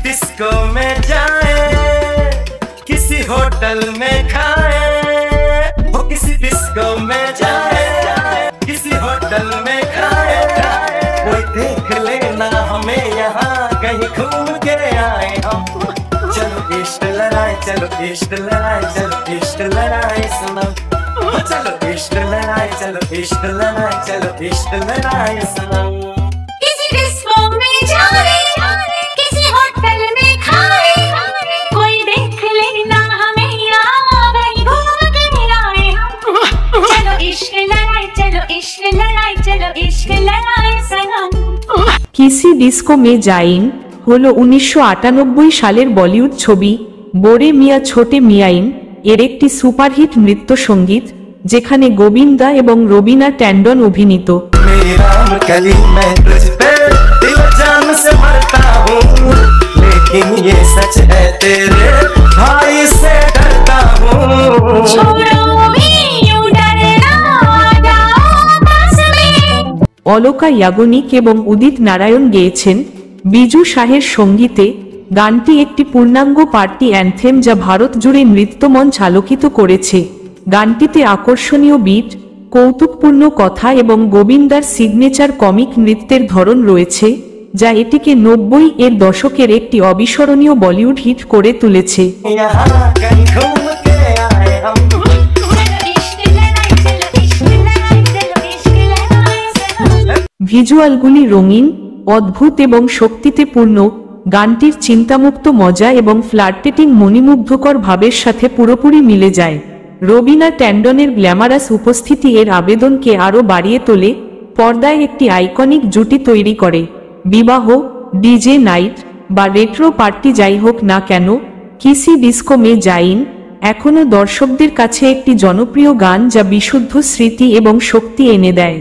Disco में जाए, किसी होटल में खाए, हो किसी डिस्को में जाए, किसी होटल में खाए, कोई देख लेना हमें यहाँ कहीं घूम के आए हम। चलो इश्क लड़ाए, चलो इश्क लड़ाए, चलो इश्क लड़ाए सनम। चलो इश्क लड़ाए, चलो इश्क लड़ाए, चलो इश्क लड़ाए सनम। किसी डिस्को में जाए, किसी होटल में खाए, कोई देख लेना हमें यहाँ कहीं घूम के आए हम। चलो इश्क लड़ाए, चलो इश्क लड़ाए, चलो इश्क लड़ाए सनम। किसी ডিস্কো মে যাইন হলো 1998 সালের বলিউড ছবি বড়ে মিয়া ছোটে মিয়াইন এর একটি সুপারহিট নৃত্য সঙ্গীত, যেখানে গোবিন্দা এবং রবিনা ট্যান্ডন অভিনীত। मेरी राम कली मैं तुझ पे दिल जान से मरता हूँ, लेकिन ये सच है तेरे भाई से डरता हूँ। छोड़ो भी यूं डरना, जाओ पास में। অলকা ইয়াগনিক এবং উদিত নারায়ণ গেয়েছেন বিজু শাহের সঙ্গীতে। গানটি একটি পূর্ণাঙ্গ পার্টি অ্যানথেম যা ভারত জুড়ে নৃত্যমঞ্চ আলোকিত করেছে। গানটিতে আকর্ষণীয় বিট, কৌতুকপূর্ণ কথা এবং গোবিন্দার সিগনেচার কমিক নৃত্যের ধরন রয়েছে, যা এটিকে 90-এর দশকের একটি অবিস্মরণীয় বলিউড হিট করে তুলেছে। यहाँ कहीं घूम के आए हम। इश्क लड़ाई, चलो इश्क लड़ाई, चलो इश्क लड़ाई सनम। ভিজুয়ালগুলি রঙিন, অদ্ভুত এবং শক্তিতে পূর্ণ। গানটির চিন্তামুক্ত মজা এবং ফ্লার্টেটিং মণিমুগ্ধকর ভাবের সাথে পুরোপুরি মিলে যায়। রবিনা ট্যান্ডনের গ্ল্যামারাস উপস্থিতি এর আবেদনকে আরও বাড়িয়ে তোলে, পর্দায় একটি আইকনিক জুটি তৈরি করে। বিবাহ, ডিজে নাইট বা রেট্রো পার্টি যাই হোক না কেন, কিসি ডিস্কো মে যাইন এখনও দর্শকদের কাছে একটি জনপ্রিয় গান যা বিশুদ্ধ স্মৃতি এবং শক্তি এনে দেয়।